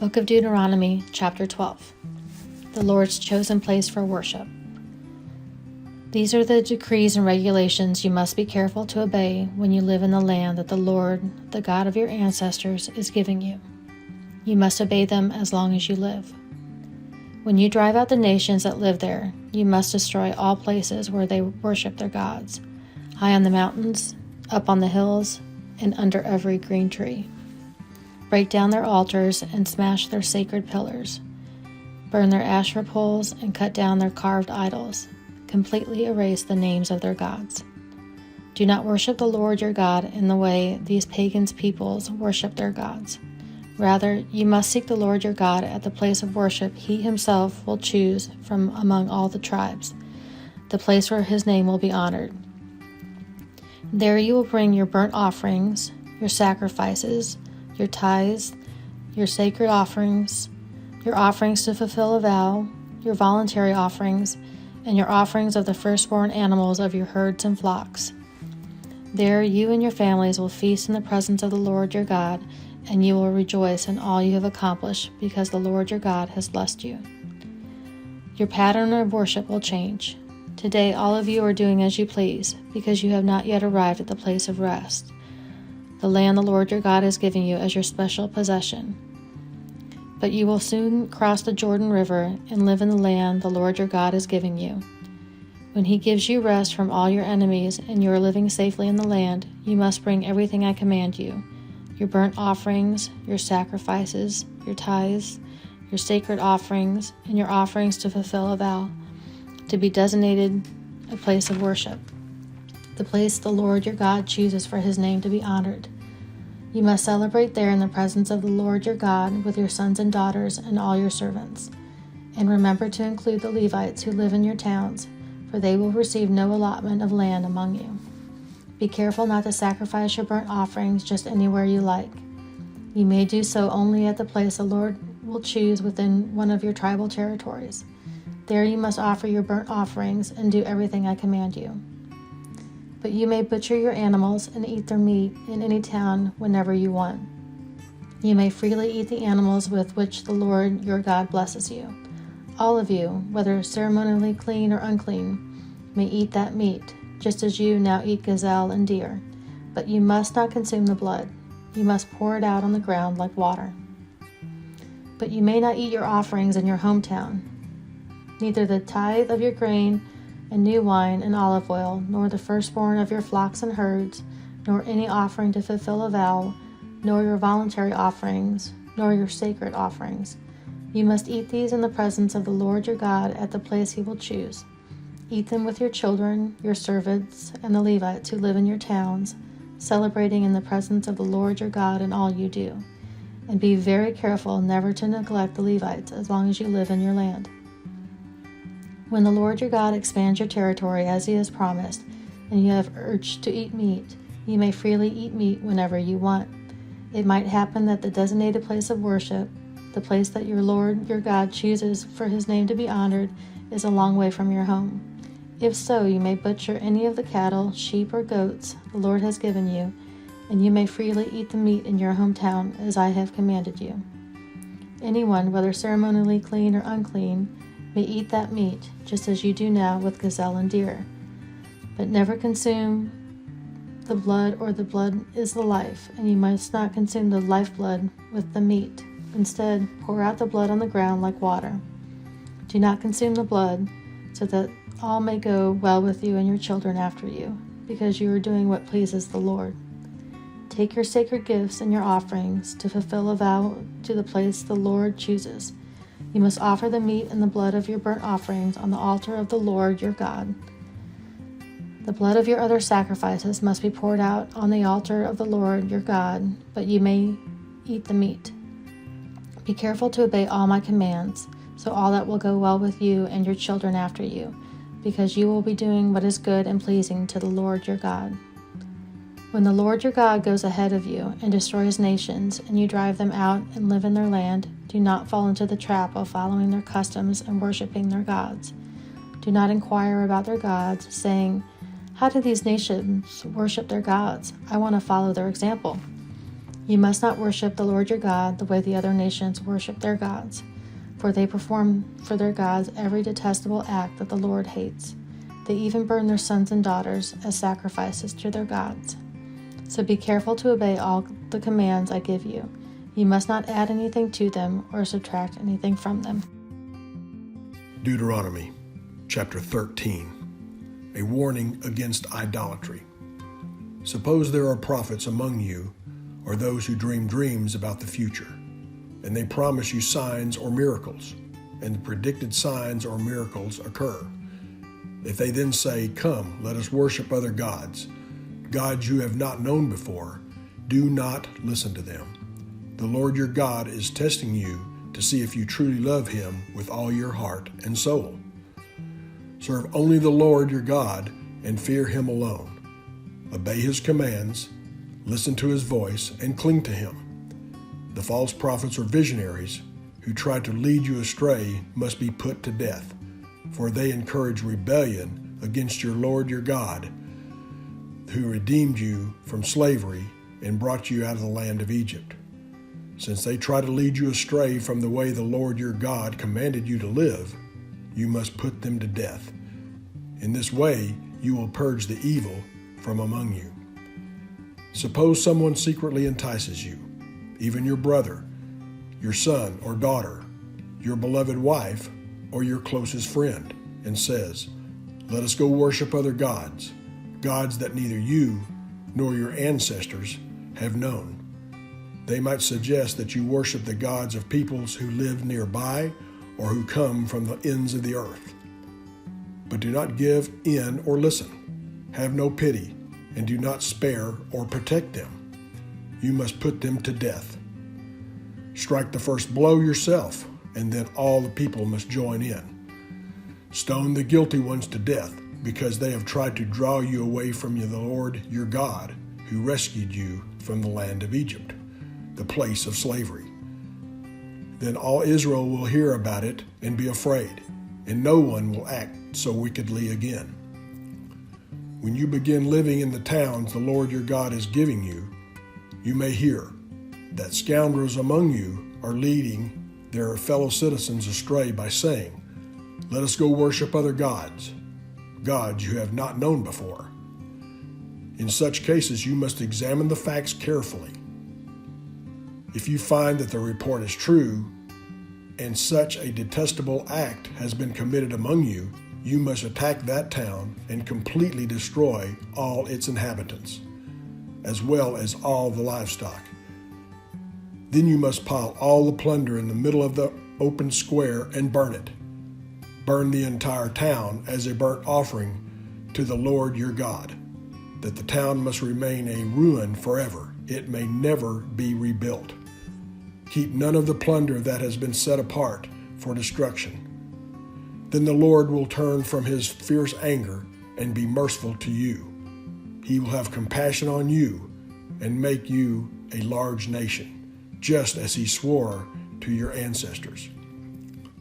Book of Deuteronomy, chapter 12. The Lord's chosen place for worship. These are the decrees and regulations you must be careful to obey when you live in the land that the Lord, the God of your ancestors, is giving you. You must obey them as long as you live. When you drive out the nations that live there, you must destroy all places where they worship their gods, high on the mountains, up on the hills, and under every green tree. Break down their altars and smash their sacred pillars. Burn their Asherah poles and cut down their carved idols. Completely erase the names of their gods. Do not worship the Lord your God in the way these pagan peoples worship their gods. Rather, you must seek the Lord your God at the place of worship he himself will choose from among all the tribes, the place where his name will be honored. There you will bring your burnt offerings, your sacrifices, your tithes, your sacred offerings, your offerings to fulfill a vow, your voluntary offerings, and your offerings of the firstborn animals of your herds and flocks. There you and your families will feast in the presence of the Lord your God, and you will rejoice in all you have accomplished, because the Lord your God has blessed you. Your pattern of worship will change. Today all of you are doing as you please, because you have not yet arrived at the place of rest, the land the Lord your God is giving you as your special possession. But you will soon cross the Jordan River and live in the land the Lord your God is giving you. When he gives you rest from all your enemies and you are living safely in the land, you must bring everything I command you, your burnt offerings, your sacrifices, your tithes, your sacred offerings, and your offerings to fulfill a vow, to be designated a place of worship, the place the Lord your God chooses for his name to be honored. You must celebrate there in the presence of the Lord your God with your sons and daughters and all your servants. And remember to include the Levites who live in your towns, for they will receive no allotment of land among you. Be careful not to sacrifice your burnt offerings just anywhere you like. You may do so only at the place the Lord will choose within one of your tribal territories. There you must offer your burnt offerings and do everything I command you. But you may butcher your animals and eat their meat in any town whenever you want. You may freely eat the animals with which the Lord your God blesses you. All of you, whether ceremonially clean or unclean, may eat that meat, just as you now eat gazelle and deer. But you must not consume the blood. You must pour it out on the ground like water. But you may not eat your offerings in your hometown, neither the tithe of your grain and new wine and olive oil, nor the firstborn of your flocks and herds, nor any offering to fulfill a vow, nor your voluntary offerings, nor your sacred offerings. You must eat these in the presence of the Lord your God at the place he will choose. Eat them with your children, your servants, and the Levites who live in your towns, celebrating in the presence of the Lord your God in all you do. And be very careful never to neglect the Levites as long as you live in your land. When the Lord your God expands your territory as he has promised, and you have urged to eat meat, you may freely eat meat whenever you want. It might happen that the designated place of worship, the place that your Lord your God chooses for his name to be honored, is a long way from your home. If so, you may butcher any of the cattle, sheep, or goats the Lord has given you, and you may freely eat the meat in your hometown as I have commanded you. Anyone, whether ceremonially clean or unclean, may eat that meat, just as you do now with gazelle and deer. But never consume the blood, or the blood is the life, and you must not consume the lifeblood with the meat. Instead, pour out the blood on the ground like water. Do not consume the blood, so that all may go well with you and your children after you, because you are doing what pleases the Lord. Take your sacred gifts and your offerings to fulfill a vow to the place the Lord chooses. You must offer the meat and the blood of your burnt offerings on the altar of the Lord your God. The blood of your other sacrifices must be poured out on the altar of the Lord your God, but you may eat the meat. Be careful to obey all my commands, so all that will go well with you and your children after you, because you will be doing what is good and pleasing to the Lord your God. When the Lord your God goes ahead of you and destroys nations, and you drive them out and live in their land, do not fall into the trap of following their customs and worshiping their gods. Do not inquire about their gods, saying, "How do these nations worship their gods? I want to follow their example." You must not worship the Lord your God the way the other nations worship their gods, for they perform for their gods every detestable act that the Lord hates. They even burn their sons and daughters as sacrifices to their gods. So be careful to obey all the commands I give you. You must not add anything to them or subtract anything from them. Deuteronomy chapter 13, a warning against idolatry. Suppose there are prophets among you, or those who dream dreams about the future, and they promise you signs or miracles, and the predicted signs or miracles occur. If they then say, "Come, let us worship other gods," gods you have not known before, do not listen to them. The Lord your God is testing you to see if you truly love him with all your heart and soul. Serve only the Lord your God and fear him alone. Obey his commands, listen to his voice, and cling to him. The false prophets or visionaries who try to lead you astray must be put to death, for they encourage rebellion against your Lord your God, who redeemed you from slavery and brought you out of the land of Egypt. Since they try to lead you astray from the way the Lord your God commanded you to live, you must put them to death. In this way, you will purge the evil from among you. Suppose someone secretly entices you, even your brother, your son or daughter, your beloved wife, or your closest friend, and says, "Let us go worship other gods, gods that neither you nor your ancestors have known." They might suggest that you worship the gods of peoples who live nearby or who come from the ends of the earth. But do not give in or listen. Have no pity, and do not spare or protect them. You must put them to death. Strike the first blow yourself, and then all the people must join in. Stone the guilty ones to death, because they have tried to draw you away from the Lord your God, who rescued you from the land of Egypt, the place of slavery. Then all Israel will hear about it and be afraid, and no one will act so wickedly again. When you begin living in the towns the Lord your God is giving you, you may hear that scoundrels among you are leading their fellow citizens astray by saying, "Let us go worship other gods, gods you have not known before." In such cases, you must examine the facts carefully. If you find that the report is true, and such a detestable act has been committed among you, you must attack that town and completely destroy all its inhabitants, as well as all the livestock. Then you must pile all the plunder in the middle of the open square and burn it. Burn the entire town as a burnt offering to the Lord your God, that the town must remain a ruin forever. It may never be rebuilt. Keep none of the plunder that has been set apart for destruction. Then the Lord will turn from his fierce anger and be merciful to you. He will have compassion on you and make you a large nation, just as he swore to your ancestors.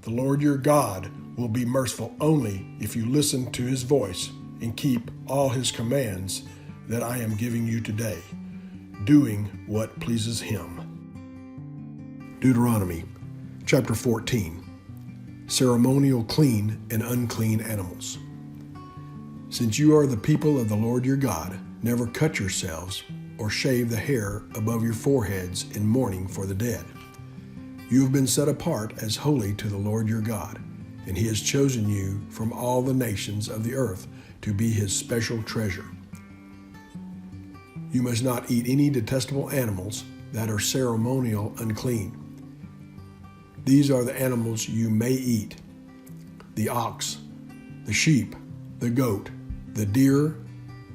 The Lord your God will be merciful only if you listen to his voice and keep all his commands that I am giving you today, doing what pleases him. Deuteronomy chapter 14, ceremonial clean and unclean animals. Since you are the people of the Lord your God, never cut yourselves or shave the hair above your foreheads in mourning for the dead. You have been set apart as holy to the Lord your God, and he has chosen you from all the nations of the earth to be his special treasure. You must not eat any detestable animals that are ceremonial unclean. These are the animals you may eat: the ox, the sheep, the goat, the deer,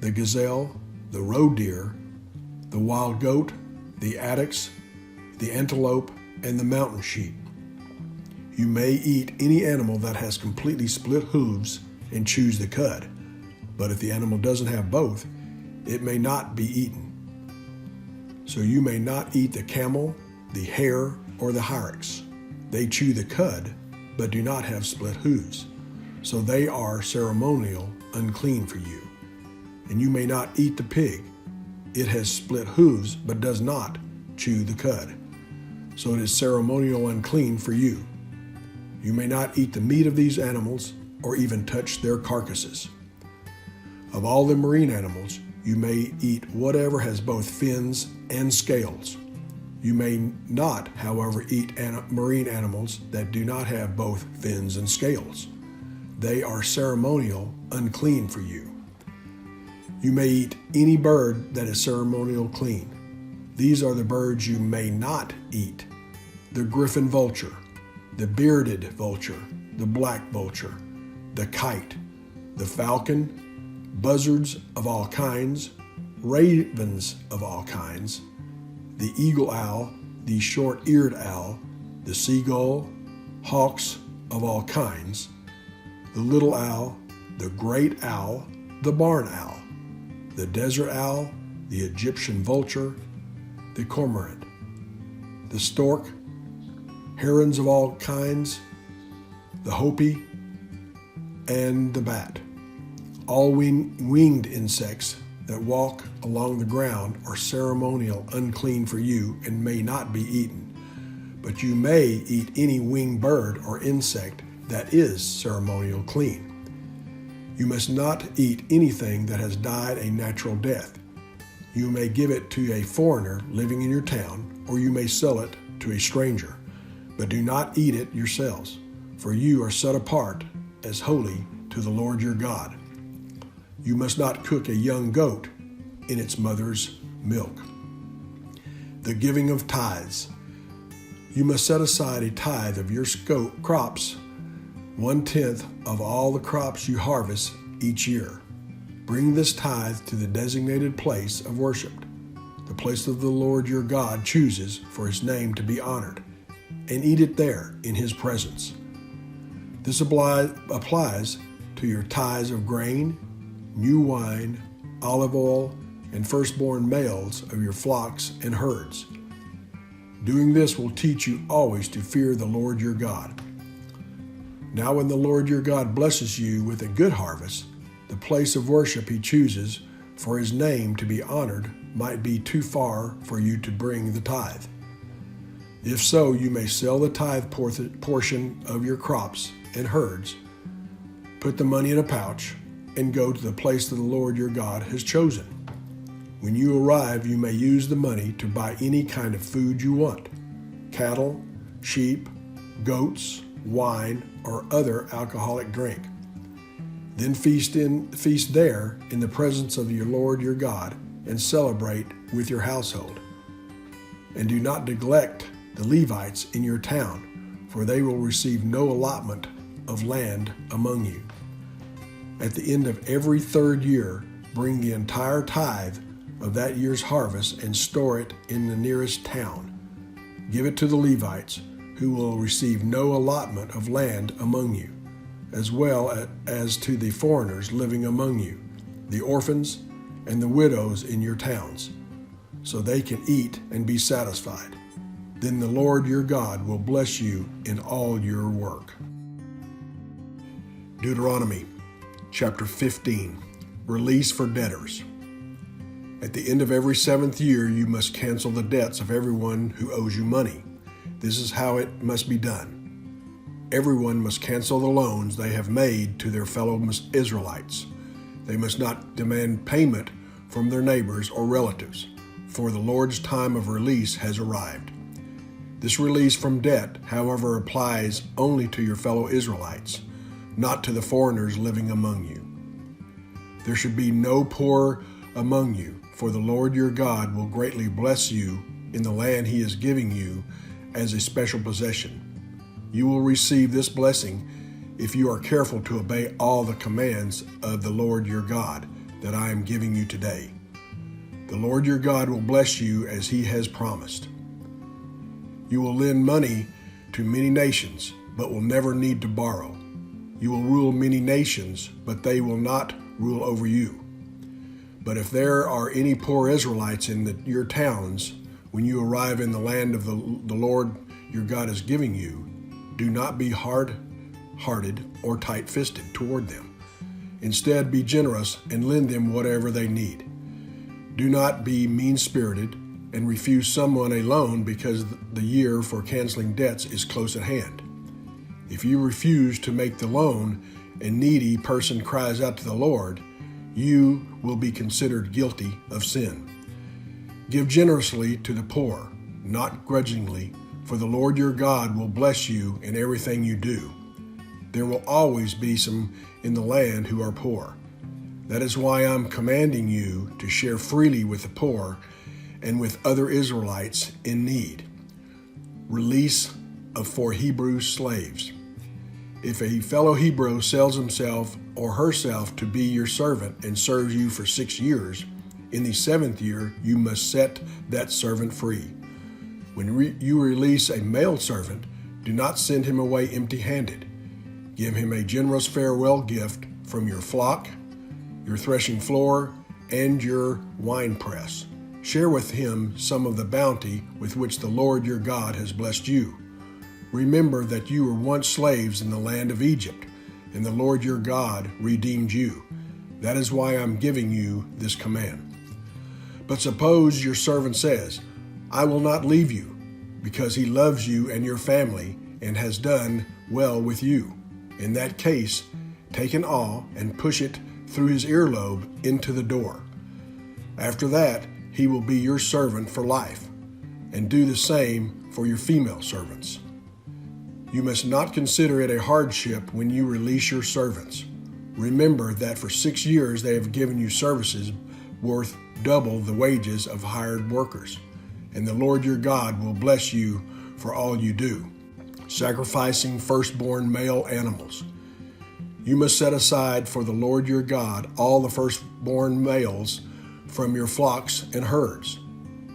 the gazelle, the roe deer, the wild goat, the addax, the antelope, and the mountain sheep. You may eat any animal that has completely split hooves and chews the cud, but if the animal doesn't have both, it may not be eaten. So you may not eat the camel, the hare, or the hyrax. They chew the cud, but do not have split hooves, so they are ceremonial unclean for you. And you may not eat the pig. It has split hooves, but does not chew the cud. So it is ceremonial unclean for you. You may not eat the meat of these animals or even touch their carcasses. Of all the marine animals, you may eat whatever has both fins and scales. You may not, however, eat marine animals that do not have both fins and scales. They are ceremonial unclean for you. You may eat any bird that is ceremonial clean. These are the birds you may not eat: the griffin vulture, the bearded vulture, the black vulture, the kite, the falcon, buzzards of all kinds, ravens of all kinds, the eagle owl, the short-eared owl, the seagull, hawks of all kinds, the little owl, the great owl, the barn owl, the desert owl, the Egyptian vulture, the cormorant, the stork, herons of all kinds, the hopi, and the bat. All winged insects that walk along the ground are ceremonial unclean for you and may not be eaten. But you may eat any winged bird or insect that is ceremonial clean. You must not eat anything that has died a natural death. You may give it to a foreigner living in your town, or you may sell it to a stranger. But do not eat it yourselves, for you are set apart as holy to the Lord your God. You must not cook a young goat in its mother's milk. The giving of tithes. You must set aside a tithe of your crops, 1/10 of all the crops you harvest each year. Bring this tithe to the designated place of worship, the place of the Lord your God chooses for his name to be honored, and eat it there in his presence. This applies to your tithes of grain, new wine, olive oil, and firstborn males of your flocks and herds. Doing this will teach you always to fear the Lord your God. Now when the Lord your God blesses you with a good harvest, the place of worship he chooses for his name to be honored might be too far for you to bring the tithe. If so, you may sell the tithe portion of your crops and herds, put the money in a pouch, and go to the place that the Lord your God has chosen. When you arrive, you may use the money to buy any kind of food you want: cattle, sheep, goats, wine, or other alcoholic drink. Then feast there in the presence of your Lord your God and celebrate with your household. And do not neglect the Levites in your town, for they will receive no allotment of land among you. At the end of every third year, bring the entire tithe of that year's harvest and store it in the nearest town. Give it to the Levites, who will receive no allotment of land among you, as well as to the foreigners living among you, the orphans and the widows in your towns, so they can eat and be satisfied. Then the Lord your God will bless you in all your work. Deuteronomy chapter 15, Release for debtors. At the end of every 7th year, you must cancel the debts of everyone who owes you money. This is how it must be done. Everyone must cancel the loans they have made to their fellow Israelites. They must not demand payment from their neighbors or relatives, for the Lord's time of release has arrived. This release from debt, however, applies only to your fellow Israelites, not to the foreigners living among you. There should be no poor among you, for the Lord your God will greatly bless you in the land he is giving you as a special possession. You will receive this blessing if you are careful to obey all the commands of the Lord your God that I am giving you today. The Lord your God will bless you as he has promised. You will lend money to many nations, but will never need to borrow. You will rule many nations, but they will not rule over you. But if there are any poor Israelites in your towns, when you arrive in the land of the Lord your God is giving you, do not be hard-hearted or tight-fisted toward them. Instead, be generous and lend them whatever they need. Do not be mean-spirited, and refuse someone a loan because the year for canceling debts is close at hand. If you refuse to make the loan, a needy person cries out to the Lord, you will be considered guilty of sin. Give generously to the poor, not grudgingly, for the Lord your God will bless you in everything you do. There will always be some in the land who are poor. That is why I'm commanding you to share freely with the poor and with other Israelites in need. Release for Hebrew slaves. If a fellow Hebrew sells himself or herself to be your servant and serves you for 6 years, in the 7th year you must set that servant free. When you release a male servant, do not send him away empty-handed. Give him a generous farewell gift from your flock, your threshing floor, and your winepress. Share with him some of the bounty with which the Lord your God has blessed you. Remember that you were once slaves in the land of Egypt, and the Lord your God redeemed you. That is why I'm giving you this command. But suppose your servant says, I will not leave you, because he loves you and your family and has done well with you. In that case, take an awl and push it through his earlobe into the door. After that, he will be your servant for life, and do the same for your female servants. You must not consider it a hardship when you release your servants. Remember that for 6 years they have given you services worth double the wages of hired workers, and the Lord your God will bless you for all you do. Sacrificing firstborn male animals. You must set aside for the Lord your God all the firstborn males from your flocks and herds.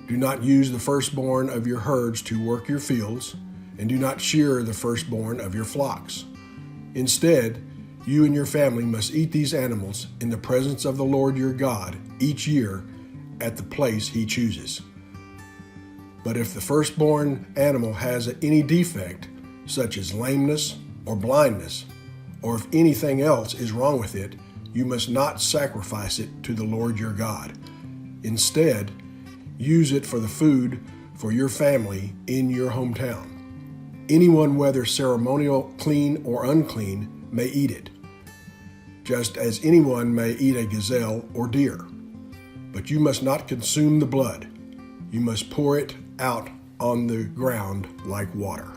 Do not use the firstborn of your herds to work your fields, and do not shear the firstborn of your flocks. Instead, you and your family must eat these animals in the presence of the Lord your God each year at the place he chooses. But if the firstborn animal has any defect, such as lameness or blindness, or if anything else is wrong with it, you must not sacrifice it to the Lord your God. Instead, use it for the food for your family in your hometown. Anyone, whether ceremonial, clean or unclean, may eat it, just as anyone may eat a gazelle or deer. But you must not consume the blood. You must pour it out on the ground like water.